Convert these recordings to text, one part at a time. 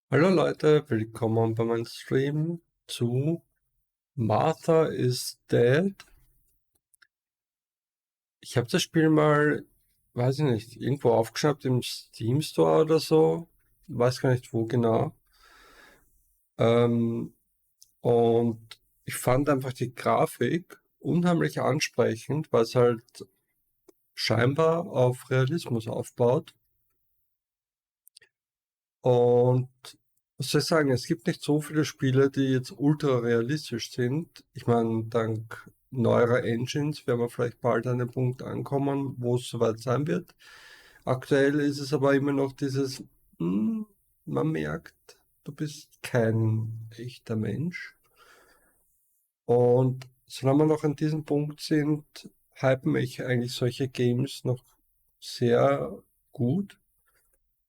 Hallo Leute, willkommen bei meinem Stream zu Martha is Dead. Ich habe das Spiel mal, weiß ich nicht, irgendwo aufgeschnappt im Steam Store oder so. Weiß gar nicht wo genau. Ähm, und ich fand einfach die Grafik unheimlich ansprechend, weil es halt scheinbar auf Realismus aufbaut. Und was soll ich sagen, es gibt nicht so viele Spiele, die jetzt ultra realistisch sind. Ich meine, dank neuerer Engines werden wir vielleicht bald an den Punkt ankommen, wo es soweit sein wird. Aktuell ist es aber immer noch dieses, man merkt, du bist kein echter Mensch. Und solange wir noch an diesem Punkt sind, hypen mich eigentlich solche Games noch sehr gut.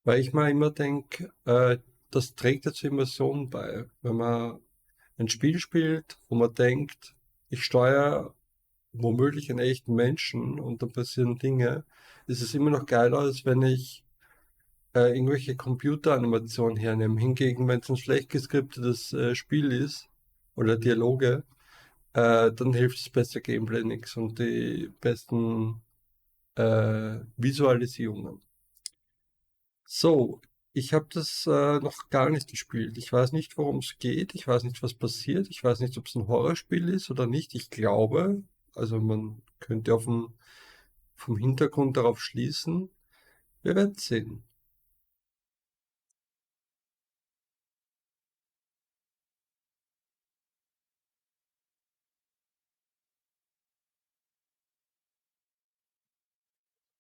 Weil ich mir immer denke, das trägt ja zur Immersion bei. Wenn man ein Spiel spielt, wo man denkt, ich steuere womöglich einen echten Menschen und dann passieren Dinge, ist es immer noch geiler, als wenn ich irgendwelche Computeranimationen hernehme. Hingegen, wenn es ein schlecht geskriptetes Spiel ist oder Dialoge, dann hilft das beste Gameplay nichts und die besten Visualisierungen. So, ich habe das noch gar nicht gespielt. Ich weiß nicht, worum es geht. Ich weiß nicht, was passiert. Ich weiß nicht, ob es ein Horrorspiel ist oder nicht. Ich glaube, also man könnte vom Hintergrund darauf schließen. Wir werden sehen.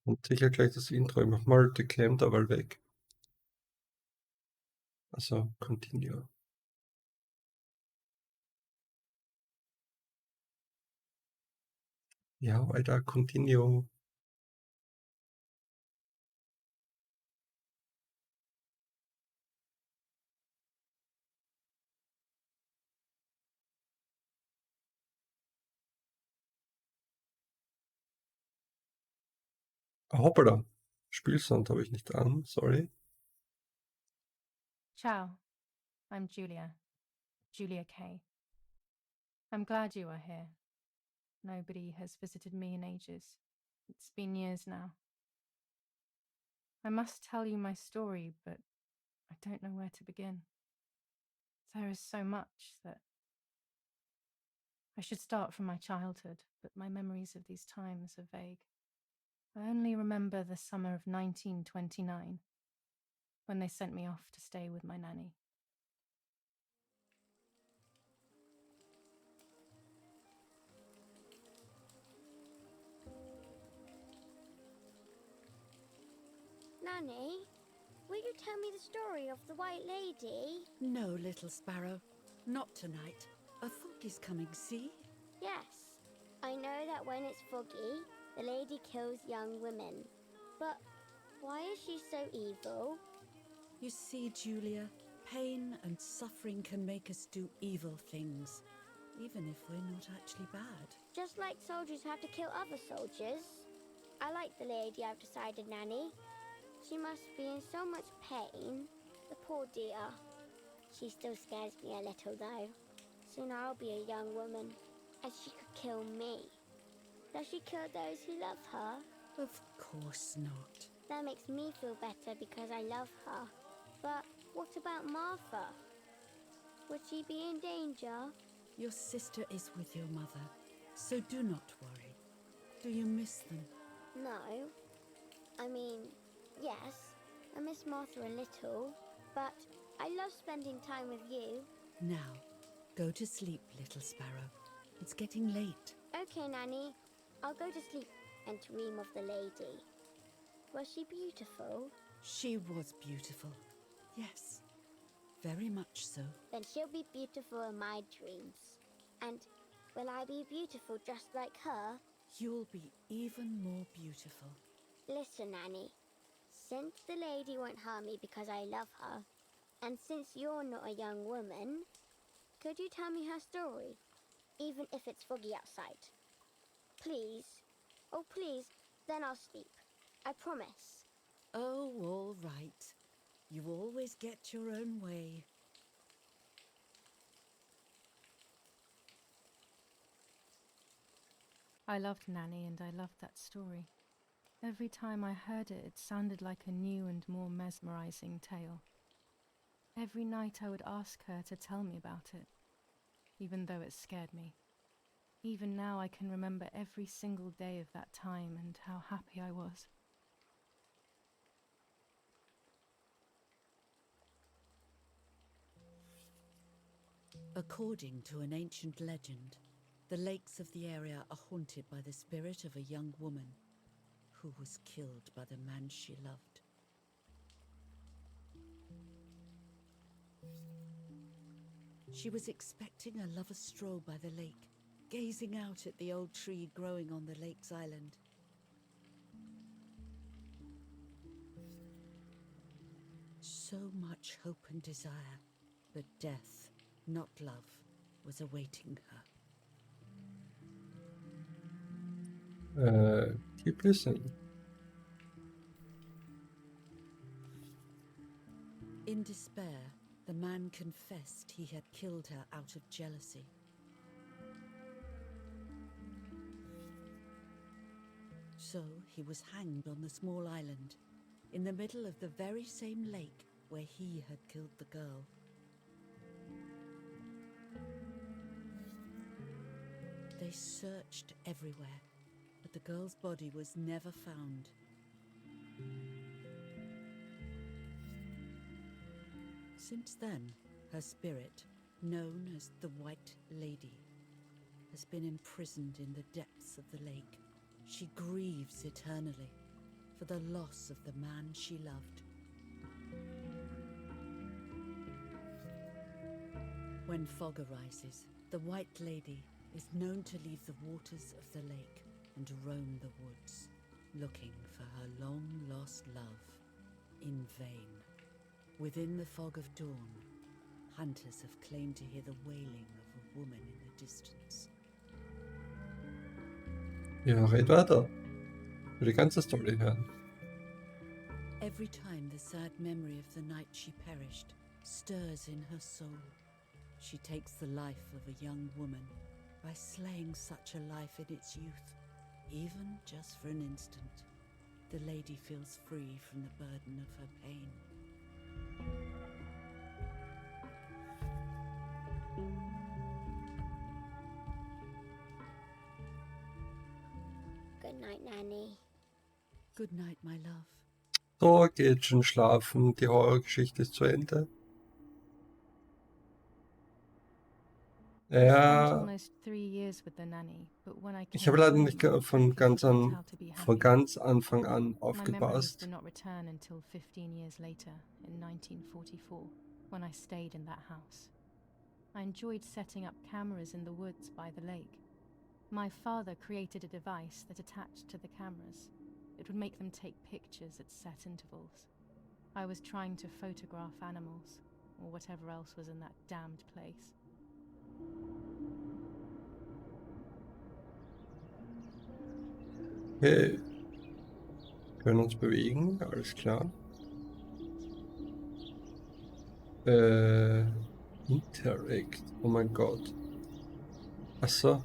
Und sicher gleich das Intro. Ich mach mal die Cam da mal weg. Also, continue. Ja, Alter, continue. Hoppala. Spielsound habe ich nicht an, sorry. Ciao, I'm Julia K. I'm glad you are here. Nobody has visited me in ages. It's been years now. I must tell you my story, but I don't know where to begin. There is so much that I should start from my childhood, but my memories of these times are vague. I only remember the summer of 1929, when they sent me off to stay with my nanny. Nanny, will you tell me the story of the White Lady? No, little sparrow. Not tonight. A fog is coming, see? Yes. I know that when it's foggy, the lady kills young women. But why is she so evil? You see, Julia, pain and suffering can make us do evil things, even if we're not actually bad. Just like soldiers have to kill other soldiers. I like the lady I've decided, Nanny. She must be in so much pain. The poor dear. She still scares me a little, though. Soon I'll be a young woman, and she could kill me. Does she kill those who love her? Of course not. That makes me feel better because I love her. But what about Martha? Would she be in danger? Your sister is with your mother, so do not worry. Do you miss them? No. I mean, yes, I miss Martha a little, but I love spending time with you. Now, go to sleep, little sparrow. It's getting late. Okay, Nanny, I'll go to sleep and dream of the lady. Was she beautiful? She was beautiful. Yes, very much so. Then she'll be beautiful in my dreams. And will I be beautiful just like her? You'll be even more beautiful. Listen, Nanny. Since the lady won't harm me because I love her, and since you're not a young woman, could you tell me her story? Even if it's foggy outside. Please. Oh, please. Then I'll sleep. I promise. Oh, all right. You always get your own way. I loved Nanny and I loved that story. Every time I heard it, it sounded like a new and more mesmerizing tale. Every night I would ask her to tell me about it, even though it scared me. Even now I can remember every single day of that time and how happy I was. According to an ancient legend, the lakes of the area are haunted by the spirit of a young woman who was killed by the man she loved. She was expecting a lover's stroll by the lake, gazing out at the old tree growing on the lake's island. So much hope and desire, but death, not love, was awaiting her. Keep listening. In despair, the man confessed he had killed her out of jealousy. So he was hanged on the small island, in the middle of the very same lake where he had killed the girl. They searched everywhere, but the girl's body was never found. Since then, her spirit, known as the White Lady, has been imprisoned in the depths of the lake. She grieves eternally for the loss of the man she loved. When fog arises, the White Lady is known to leave the waters of the lake and roam the woods, looking for her long-lost love in vain. Within the fog of dawn, hunters have claimed to hear the wailing of a woman in the distance. Ja, red weiter. Ich will die ganze Story hören. Every time the sad memory of the night she perished stirs in her soul, she takes the life of a young woman by slaying such a life in its youth, even just for an instant. The lady feels free from the burden of her pain. Good night, Nanny. Good night, my love. So, geht schon schlafen. Die Horrorgeschichte ist zu Ende. I spent Ja, almost 3 years with the nanny, but when I ich came habe leider home, nicht I von forgot how to be happy. ganz Anfang an My memories aufgepasst. did not return until 15 years later, in 1944, when I stayed in that house. I enjoyed setting up cameras in the woods by the lake. My father created a device that attached to the cameras. It would make them take pictures at set intervals. I was trying to photograph animals, or whatever else was in that damned place. Okay. Können uns bewegen, alles klar. Interact. Oh mein Gott. Achso.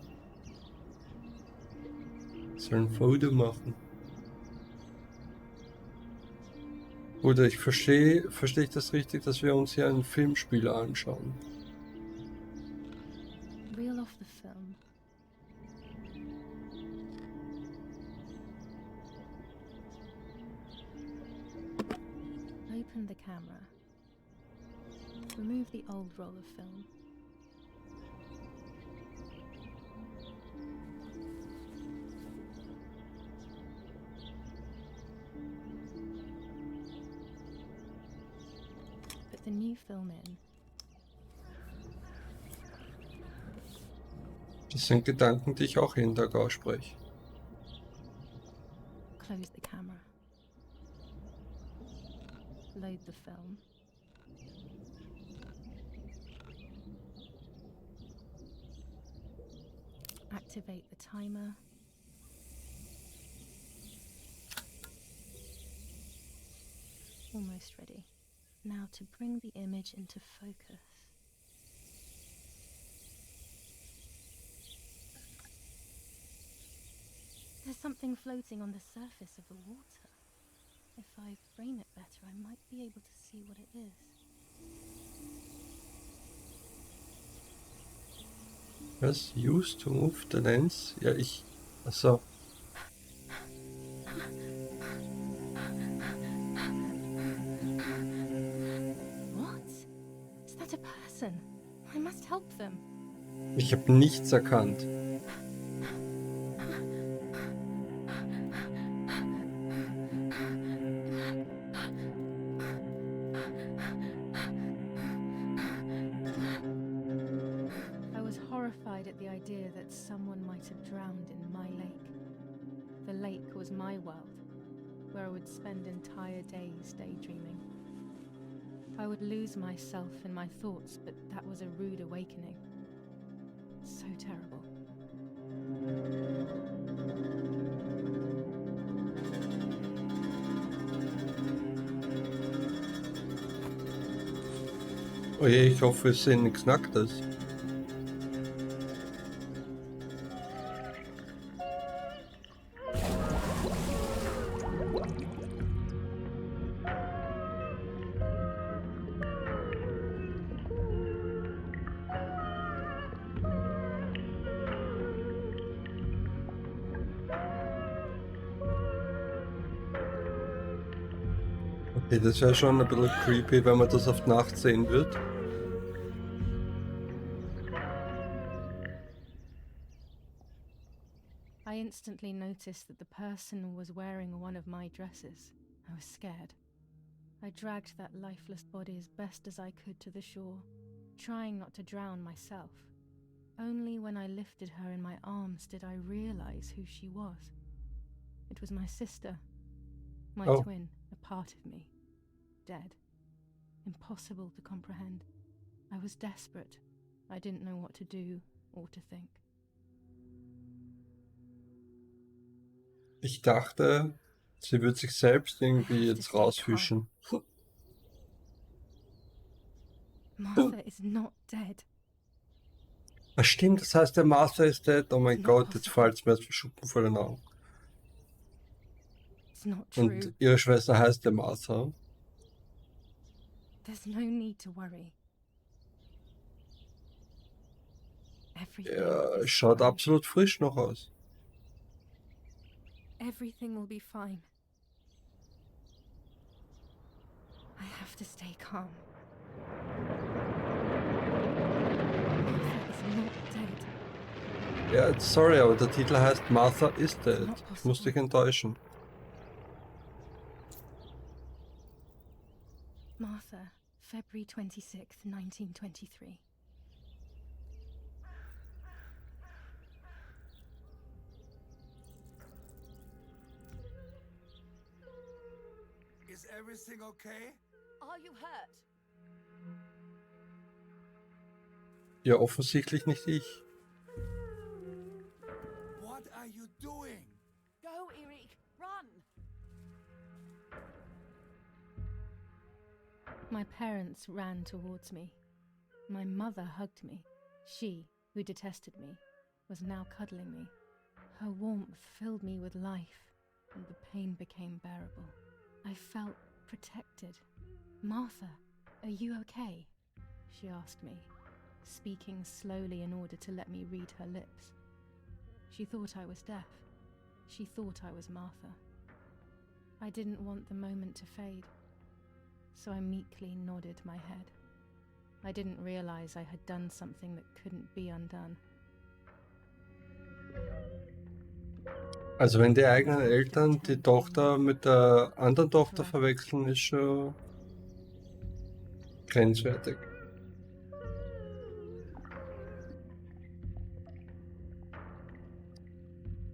Ich soll ein Foto machen. Oder verstehe ich das richtig, dass wir uns hier einen Filmspiel anschauen? Reel off the film. Open the camera. Remove the old roll of film. Put the new film in. Das sind Gedanken, die ich auch jeden Tag ausspreche. Close the camera. Load the film. Activate the timer. Almost ready. Now to bring the image into focus. There's something floating on the surface of the water. If I frame it better, I might be able to see what it is. Was? Used to move the lens? Ja, Achso. What? Is that a person? I must help them. Ich habe nichts erkannt. I was horrified at the idea that someone might have drowned in my lake. The lake was my world, where I would spend entire days daydreaming. I would lose myself in my thoughts, but that was a rude awakening. So terrible. Oh je, ich hoffe, es sind nichts Nacktes. Okay, das wäre schon ein bisschen creepy, wenn man das auf Nacht sehen wird. I instantly noticed that the person was wearing one of my dresses. I was scared. I dragged that lifeless body as best as I could to the shore, trying not to drown myself. Only when I lifted her in my arms did I realize who she was. It was my sister, my twin, a part of me, dead. Impossible to comprehend. I was desperate. I didn't know what to do or to think. Ich dachte, sie wird sich selbst irgendwie jetzt rausfischen. Martha is not dead. Ah, stimmt, das heißt, der Martha ist dead. Oh mein Gott, jetzt fällt es mir als Schuppen vor den Augen. It's not true. Und ihre Schwester heißt der Martha. There's no need to worry. Everything Ja, is schaut fine. absolut frisch noch aus. Everything will be fine. I have to stay calm. Martha is not dead. Ja, sorry, aber der Titel heißt Martha is dead. Ich muss dich enttäuschen. Martha, February 26th, 1923. Is everything okay? Are you hurt? Ja, offensichtlich nicht ich. What are you doing? Go, Erik, run! My parents ran towards me. My mother hugged me. She, who detested me, was now cuddling me. Her warmth filled me with life, and the pain became bearable. I felt protected. Martha, are you okay? She asked me, speaking slowly in order to let me read her lips. She thought I was deaf. She thought I was Martha. I didn't want the moment to fade, so I meekly nodded my head. I didn't realize I had done something that couldn't be undone. Also wenn die eigenen Eltern die Tochter mit der anderen Tochter verwechseln, ist schon grenzwertig.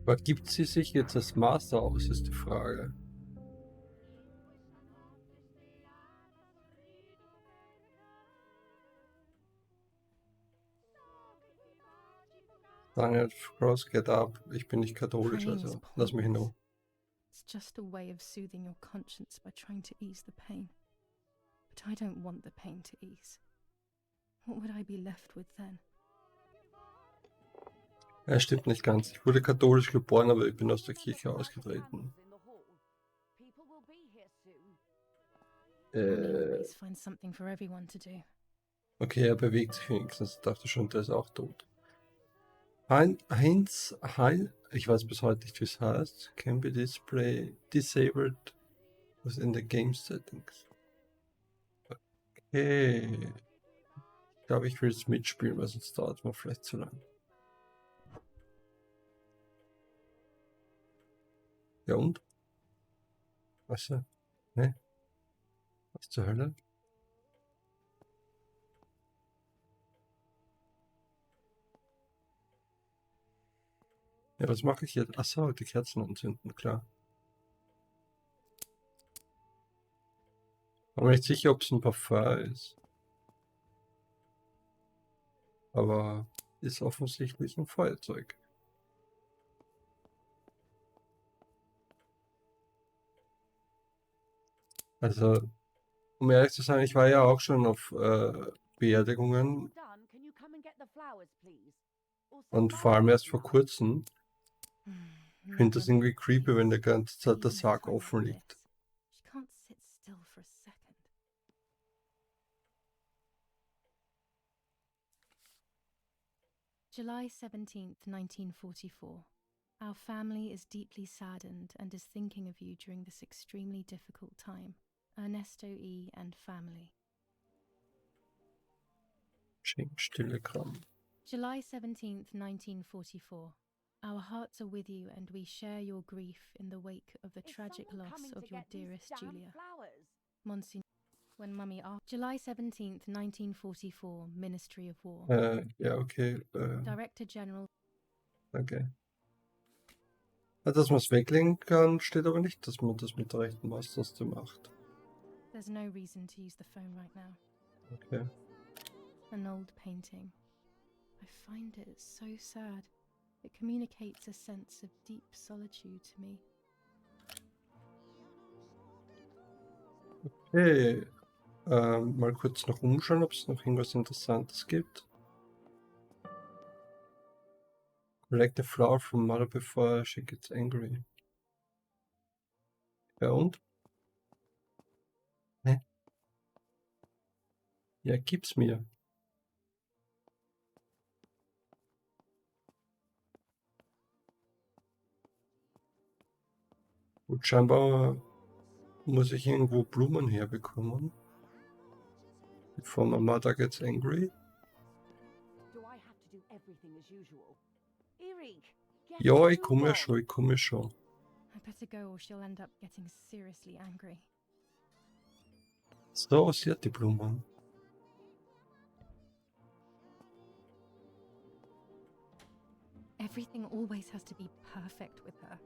Aber gibt sie sich jetzt als Master aus, ist die Frage. Lange Cross, get up. Ich bin nicht katholisch, also lass mich in Ruhe. It's just a way of soothing your conscience by trying to ease the pain. But I don't want the pain to ease. What would I be left with then? Ja, stimmt nicht ganz. Ich wurde katholisch geboren, aber ich bin aus der Kirche ausgetreten. Mummy always finds something for everyone to do. Okay, er bewegt sich wenigstens. Ich dachte schon, der ist auch tot. Ich weiß bis heute nicht, wie es heißt. Can be disabled within the game settings. Okay. Ich glaube, ich will es mitspielen, weil sonst dauert es vielleicht zu lang. Ja und? Was? Ne? Was zur Hölle? Ja, was mache ich jetzt? Achso, die Kerzen anzünden, klar. Ich bin mir nicht sicher, ob es ein Parfum ist. Aber ist offensichtlich ein Feuerzeug. Also, um ehrlich zu sein, ich war ja auch schon auf Beerdigungen und vor allem erst vor kurzem. Ich finde das irgendwie creepy, wenn der ganze Zeit der Sarg offen liegt. She can't sit still for a second. July 17th, 1944. Our family is deeply saddened and is thinking of you during this extremely difficult time. Ernesto E. and family. Stille Kram. July 17th, 1944. Our hearts are with you and we share your grief in the wake of the tragic loss of your dearest Julia. Monsignor, when Mummy asked. July 17th, 1944, Ministry of War. Ja, okay. Director General. Okay. Dass man es weglegen kann, steht aber nicht, dass man das mit der rechten Maustaste macht. There's no reason to use the phone right now. Okay. An old painting. I find it so sad. It communicates a sense of deep solitude to me. Okay. Mal kurz noch umschauen, ob es noch irgendwas Interessantes gibt. Collect a flower from mother before she gets angry. Ja und? Hä? Ja, gib's mir. Gut, scheinbar muss ich irgendwo Blumen herbekommen. Before my mother gets angry. Ja, ich komme schon. I better go or she'll end up getting seriously angry. So, sie hat die Blumen. Everything always has to be perfect with her.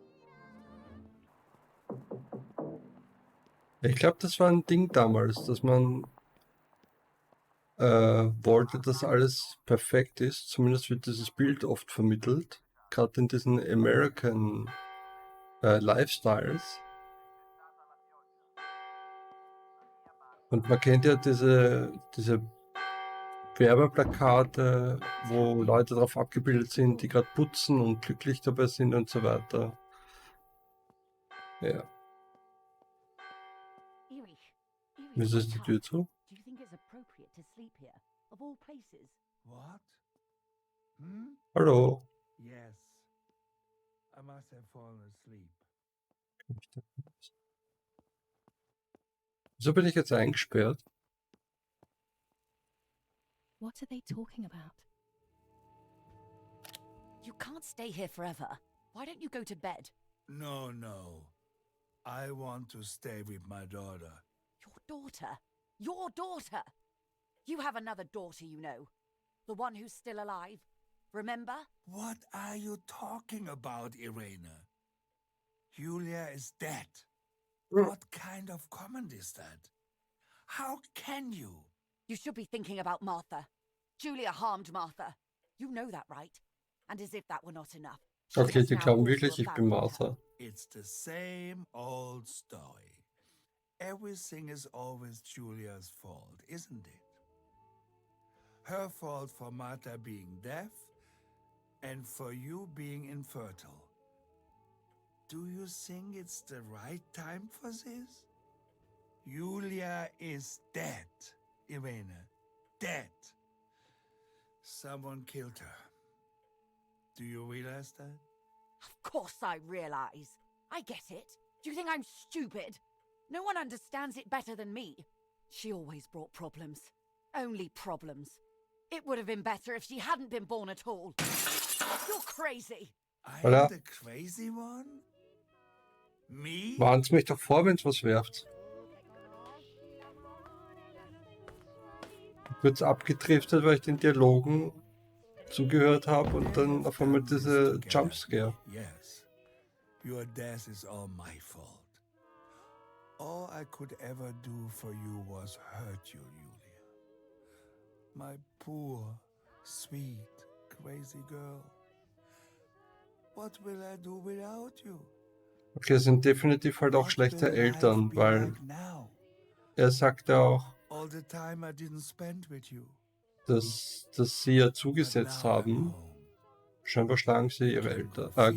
Ich glaube, das war ein Ding damals, dass man wollte, dass alles perfekt ist. Zumindest wird dieses Bild oft vermittelt. Gerade in diesen American Lifestyles. Und man kennt ja diese Werbeplakate, wo Leute drauf abgebildet sind, die gerade putzen und glücklich dabei sind und so weiter. Ja. Wieso ist die Tür zu? What? Hmm? Hallo. Yes. I must have fallen asleep. Wieso bin ich jetzt eingesperrt? What are they talking about? You can't stay here forever. Why don't you go to bed? No, no. I want to stay with my daughter. Your daughter? Your daughter? You have another daughter, you know. The one who's still alive. Remember? What are you talking about, Irene? Julia is dead. What kind of comment is that? How can you? You should be thinking about Martha. Julia harmed Martha. You know that, right? And as if that were not enough. she Okay, has die now glauben also wirklich, ich bin abandoned her. Martha. It's the same old story. everything is always Julia's fault, isn't it? Her fault for Martha being deaf and for you being infertile. Do you think it's the right time for this? Julia is dead, Irene. Dead. Someone killed her. Do you realize that? Of course I realize. I get it. Do you think I'm stupid? No one understands it better than me. She always brought problems. Only problems. It would have been better if she hadn't been born at all. You're crazy. I'm Voilà. the crazy one? Me? Warn's mich doch vor, wenn's was werft. Kurz abgedriftet, weil ich den Dialogen zugehört habe und dann auf einmal diese Jumpscare. Yes. Your death is all my fault. All I could ever do for you was hurt you, Julia. My poor, sweet, crazy girl. What will I do without you? Okay, es sind definitiv halt auch schlechte Eltern, weil er sagt ja auch, All the time I didn't spend with you. dass sie ja zugesetzt haben. Scheinbar schlagen sie ihre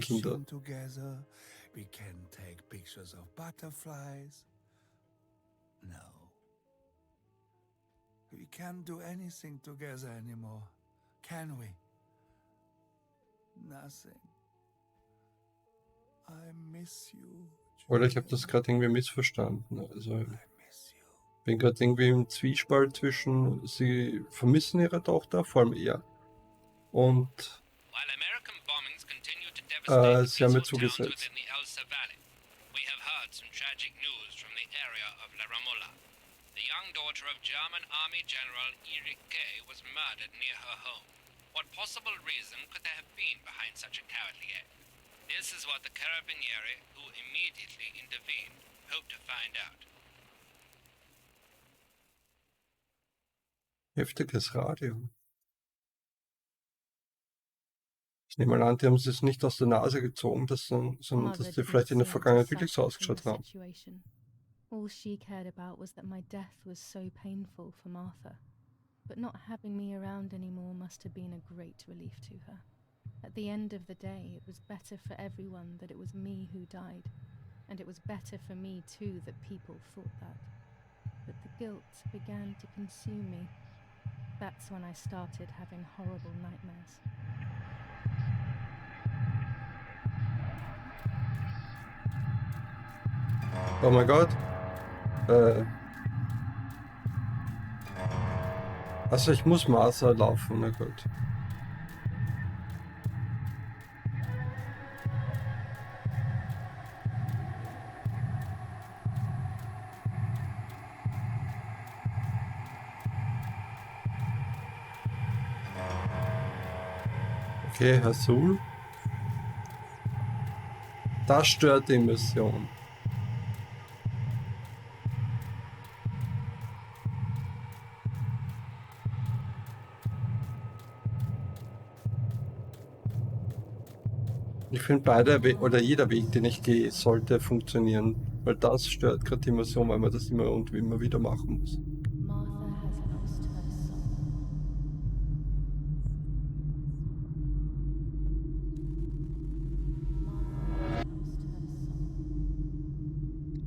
Kinder. Together. We can take pictures of butterflies. No. We can't do anything together anymore, can we? Nothing. I miss you. Oder ich habe das gerade irgendwie missverstanden. Also I miss you. bin gerade irgendwie im Zwiespalt zwischen, sie vermissen ihre Tochter, vor allem er, und sie haben mir zugesetzt. What possible reason could there have been behind such a cowardly act? This is what the Carabinieri, who immediately intervened, hope to find out. Heftiges Radio. Ich nehme mal an, die haben sie es nicht aus der Nase gezogen, sondern dass die vielleicht in der Vergangenheit wirklich so ausgeschaut haben. All she cared about was that my death was so painful for Martha. But not having me around anymore must have been a great relief to her. At the end of the day, it was better for everyone that it was me who died. And it was better for me too that people thought that. But the guilt began to consume me. That's when I started having horrible nightmares. Oh mein Gott. Also ich muss Martha laufen, na gut. Okay, Hasul. Das stört die Mission. Ich finde beide oder jeder Weg, den ich gehe, sollte funktionieren, weil das stört gerade die Immersion, weil man das immer und immer wieder machen muss. Martha has lost her soul.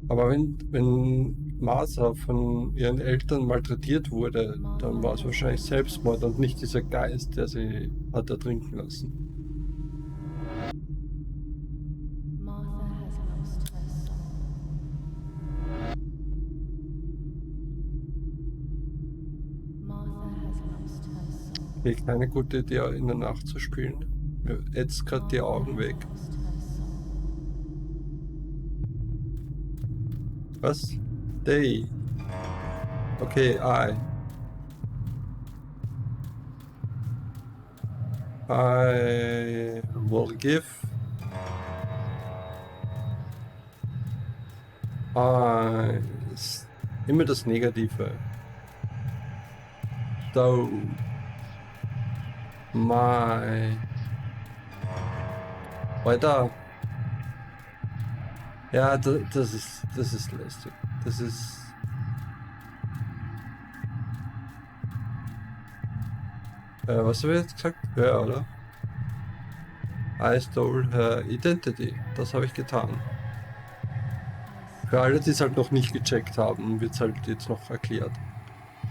Aber wenn Martha von ihren Eltern malträtiert wurde, dann war es wahrscheinlich Selbstmord und nicht dieser Geist, der sie hat ertrinken lassen. Okay, keine gute Idee, in der Nacht zu spielen. Mir ätzt gerade die Augen weg. Was? Day. Okay, I will give immer das Negative. So weiter. Ja, das ist lästig. Das ist... was habe ich jetzt gesagt? Ja, oder? I stole her identity. Das habe ich getan. Für alle, die es halt noch nicht gecheckt haben, wird es halt jetzt noch erklärt. I stole her identity.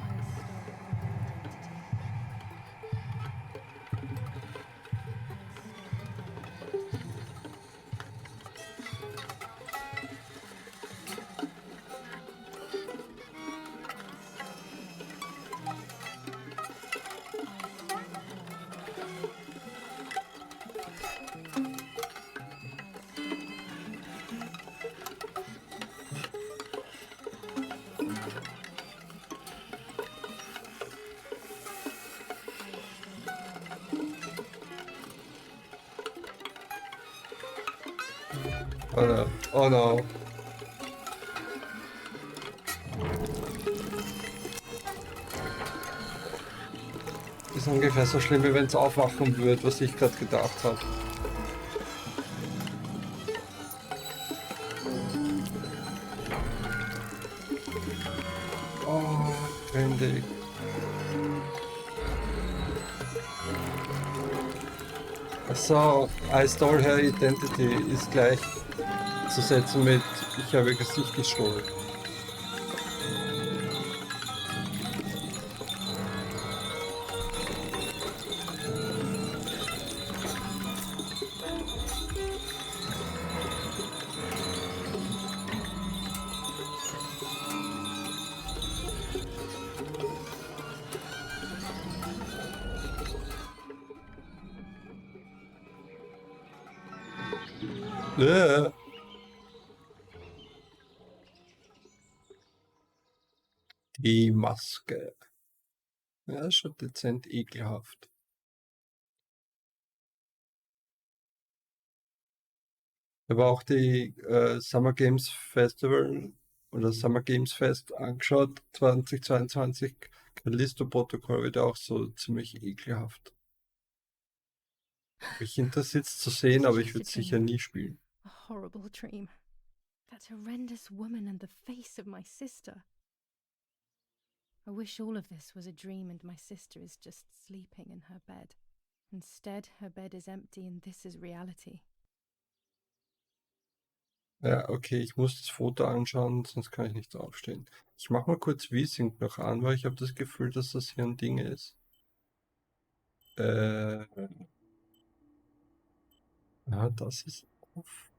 Oh no. Oh no. Das ist ungefähr so schlimm, wie wenn es aufwachen würde, was ich gerade gedacht habe. Oh, trendig. So, I stole her identity ist gleich zu setzen mit ich habe ihr Gesicht gestohlen. Die Maske. Ja, ist schon dezent ekelhaft. Aber auch die Summer Games Festival oder Summer Games Fest angeschaut, 2022, Callisto-Protokoll wird auch so ziemlich ekelhaft. Mich interessiert es zu sehen, aber ich würde es sicher nie spielen. A horrible dream. That horrendous woman and the face of my sister. I wish all of this was a dream and my sister is just sleeping in her bed. Instead, her bed is empty and this is reality. Ja, okay, ich muss das Foto anschauen, sonst kann ich nicht aufstehen. Ich mache mal kurz V-Sync noch an, weil ich habe das Gefühl, dass das hier ein Ding ist. Ja, das ist auf.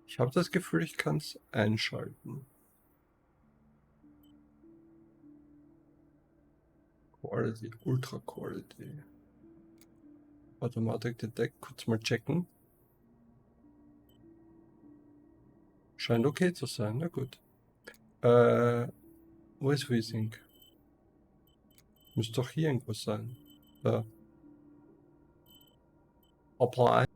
Ich habe das Gefühl, ich kann es einschalten. Quality, Ultra Quality. Automatic Detect, kurz mal checken. Scheint okay zu sein, na gut. Wo ist V-Sync? Müsste doch hier irgendwo sein. Da. Apply.